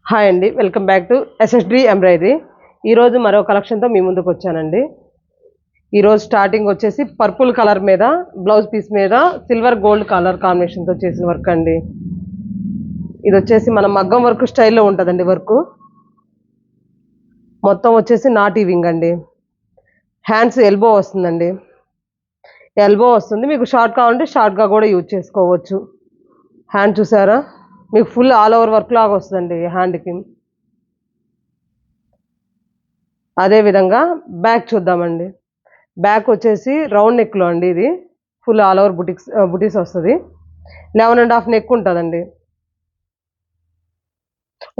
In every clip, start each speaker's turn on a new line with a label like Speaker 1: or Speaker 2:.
Speaker 1: Hi అండి, welcome back to SSD embroidery. ఈరోజు మరో కలెక్షన్తో మీ ముందుకు వచ్చానండి. ఈరోజు స్టార్టింగ్ వచ్చేసి పర్పుల్ కలర్ మీద బ్లౌజ్ పీస్ మీద సిల్వర్ గోల్డ్ కలర్ కాంబినేషన్తో చేసిన వర్క్ అండి. ఇది వచ్చేసి మన మగ్గం వర్క్ స్టైల్లో ఉంటుందండి. వర్క్ మొత్తం వచ్చేసి నాట్ వీవింగ్ అండి. హ్యాండ్స్ ఎల్బో వస్తుందండి. ఎల్బో వస్తుంది. మీకు షార్ట్ కావాలంటే షార్ట్గా కూడా యూజ్ చేసుకోవచ్చు. హ్యాండ్ చూసారా, మీకు ఫుల్ ఆల్ ఓవర్ వర్క్ లాగా వస్తుందండి హ్యాండ్కి. అదేవిధంగా బ్యాక్ చూద్దామండి. బ్యాక్ వచ్చేసి రౌండ్ నెక్లో అండి. ఇది ఫుల్ ఆల్ ఓవర్ బుటీస్ వస్తుంది. 11.5 నెక్ ఉంటుందండి.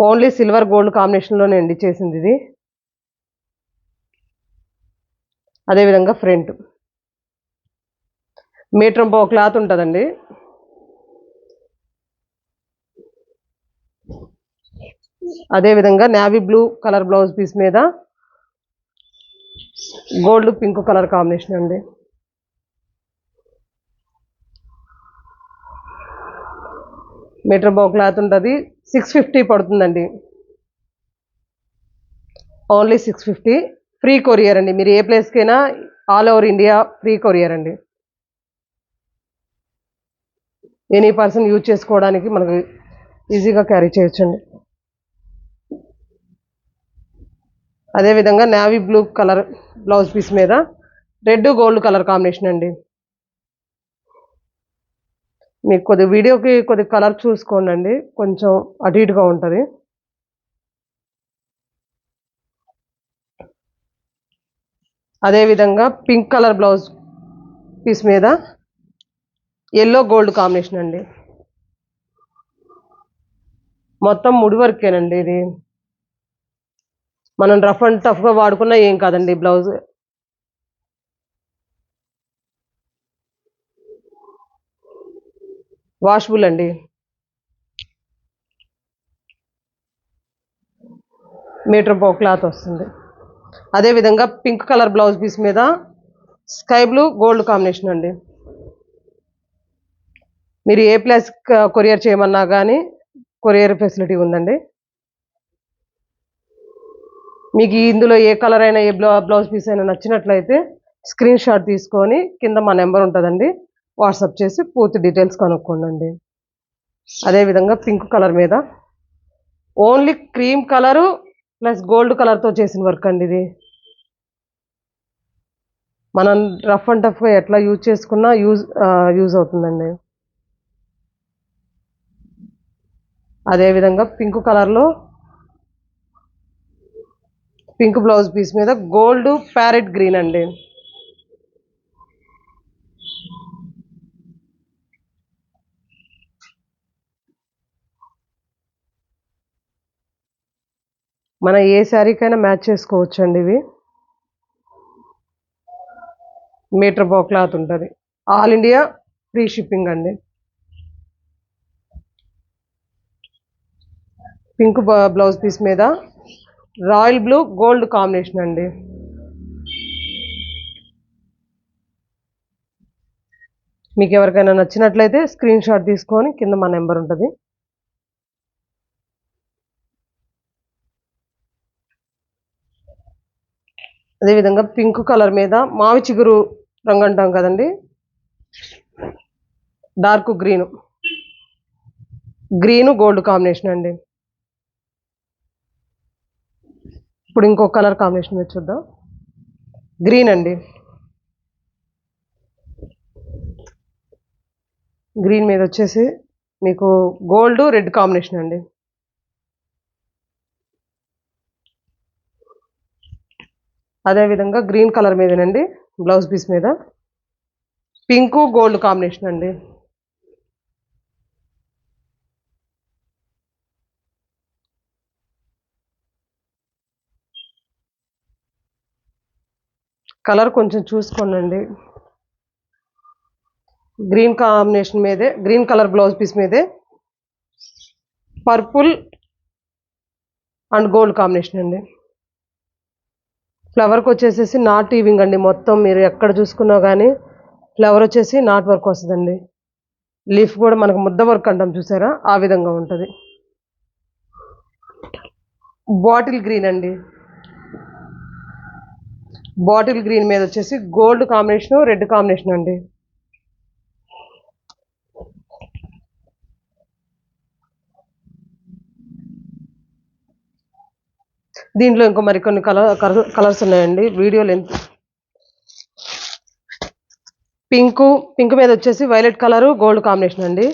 Speaker 1: ఓన్లీ సిల్వర్ గోల్డ్ కాంబినేషన్లోనే అండి చేసింది ఇది. అదేవిధంగా ఫ్రంట్ మీటర్ క్లాత్ ఉంటుందండి. అదేవిధంగా navy blue colour blouse piece మీద గోల్డ్ పింక్ కలర్ కాంబినేషన్ అండి. మీటర్ క్లాత్ ఉంటుంది. 650 పడుతుందండి. ఓన్లీ 650. ఫ్రీ కొరియర్ అండి. మీరు ఏ ప్లేస్కైనా all over India free courier అండి. ఎనీ పర్సన్ యూజ్ చేసుకోవడానికి మనకు ఈజీగా క్యారీ చేయొచ్చండి. అదేవిధంగా navy blue colour blouse piece మీద రెడ్ గోల్డ్ కలర్ కాంబినేషన్ అండి. మీకు కొద్ది వీడియోకి కొద్ది కలర్ చూసుకోండి అండి, కొంచెం అటు ఇటుగా ఉంటుంది. అదేవిధంగా పింక్ కలర్ బ్లౌజ్ పీస్ మీద ఎల్లో గోల్డ్ కాంబినేషన్ అండి. మొత్తం ముడి వర్కేనండి. ఇది మనం రఫ్ అండ్ టఫ్గా వాడుకున్నా ఏం కాదండి. బ్లౌజ్ వాషబుల్ అండి. మీటర్ క్లాత్ వస్తుంది. అదేవిధంగా పింక్ కలర్ బ్లౌజ్ పీస్ మీద స్కై బ్లూ గోల్డ్ కాంబినేషన్ అండి. మీరు ఏ ప్లేస్ కొరియర్ చేయమన్నా కానీ కొరియర్ ఫెసిలిటీ ఉందండి. మీకు ఇందులో ఏ కలర్ అయినా ఏ బ్లౌజ్ పీస్ అయినా నచ్చినట్లయితే స్క్రీన్ షాట్ తీసుకొని కింద మా నెంబర్ ఉంటుందండి, వాట్సాప్ చేసి పూర్తి డీటెయిల్స్ కనుక్కోండి. అదేవిధంగా పింక్ కలర్ మీద only cream colour plus gold కలర్తో చేసిన వర్క్ అండి. ఇది మనం రఫ్ అండ్ టఫ్గా ఎట్లా యూజ్ చేసుకున్నా యూజ్ అవుతుందండి. అదేవిధంగా పింక్ కలర్లో పింక్ బ్లౌజ్ పీస్ మీద గోల్డ్ ప్యారెట్ గ్రీన్ అండి. మన ఏ శారీకైనా మ్యాచ్ చేసుకోవచ్చు అండి. ఇవి మీటర్ క్లాత్ ఉంటుంది. ఆల్ ఇండియా ఫ్రీ షిప్పింగ్ అండి. పింక్ బ్లౌజ్ పీస్ మీద రాయల్ బ్లూ గోల్డ్ కాంబినేషన్ అండి. మీకు ఎవరికైనా నచ్చినట్లయితే స్క్రీన్ షాట్ తీసుకొని కింద మా నెంబర్ ఉంటుంది. అదేవిధంగా పింక్ కలర్ మీద మావి చిగురు రంగు అంటాం కదండి, డార్క్ గ్రీను గోల్డ్ కాంబినేషన్ అండి. ఇప్పుడు ఇంకో కలర్ కాంబినేషన్ మీద చూద్దాం. గ్రీన్ అండి. గ్రీన్ మీద వచ్చేసి మీకు గోల్డ్ రెడ్ కాంబినేషన్ అండి. అదేవిధంగా గ్రీన్ కలర్ మీదనండి బ్లౌజ్ పీస్ మీద పింక్ గోల్డ్ కాంబినేషన్ అండి. కలర్ కొంచెం చూసుకోండి. గ్రీన్ కాంబినేషన్ మీదే గ్రీన్ కలర్ బ్లౌజ్ పీస్ మీదే పర్పుల్ అండ్ గోల్డ్ కాంబినేషన్ అండి. ఫ్లవర్కి వచ్చేసేసి నాట్ వీవింగ్ అండి. మొత్తం మీరు ఎక్కడ చూసుకున్నా కానీ ఫ్లవర్ వచ్చేసి నాట్ వర్క్ వస్తుందండి. లీఫ్ కూడా మనకు ముద్ద వర్క్ అంటాం చూసారా, ఆ విధంగా ఉంటుంది. బాటిల్ గ్రీన్ అండి. బాటిల్ గ్రీన్ మీద వచ్చేసి గోల్డ్ కాంబినేషన్, రెడ్ కాంబినేషన్ అండి. దీంట్లో ఇంకో మరికొన్ని కలర్స్ ఉన్నాయండి. Video length. పింక్ మీద వచ్చేసి వైలెట్ కలరు గోల్డ్ కాంబినేషన్ అండి.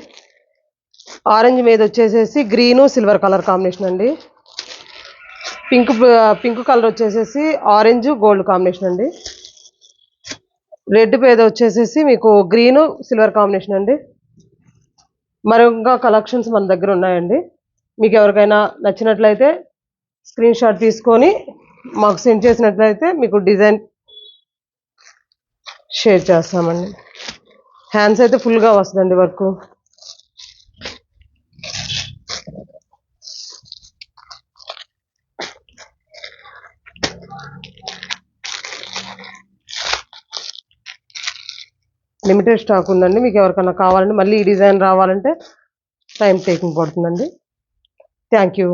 Speaker 1: ఆరెంజ్ మీద వచ్చేసేసి గ్రీను సిల్వర్ కలర్ కాంబినేషన్ అండి. పింక్ కలర్ వచ్చేసేసి ఆరెంజ్ గోల్డ్ కాంబినేషన్ అండి. రెడ్ మీద వచ్చేసేసి మీకు గ్రీను సిల్వర్ కాంబినేషన్ అండి. మరొక కలెక్షన్స్ మన దగ్గర ఉన్నాయండి. మీకు ఎవరికైనా నచ్చినట్లయితే స్క్రీన్ షాట్ తీసుకొని మాకు సెండ్ చేసినట్లయితే మీకు డిజైన్ షేర్ చేస్తామండి. హ్యాండ్స్ అయితే ఫుల్గా వస్తుందండి వర్క్. లిమిటెడ్ స్టాక్ ఉందండి. మీకు ఎవరికైనా కావాలంటే మళ్ళీ ఈ డిజైన్ రావాలంటే టైం టేకింగ్ పడుతుందండి. Thank you.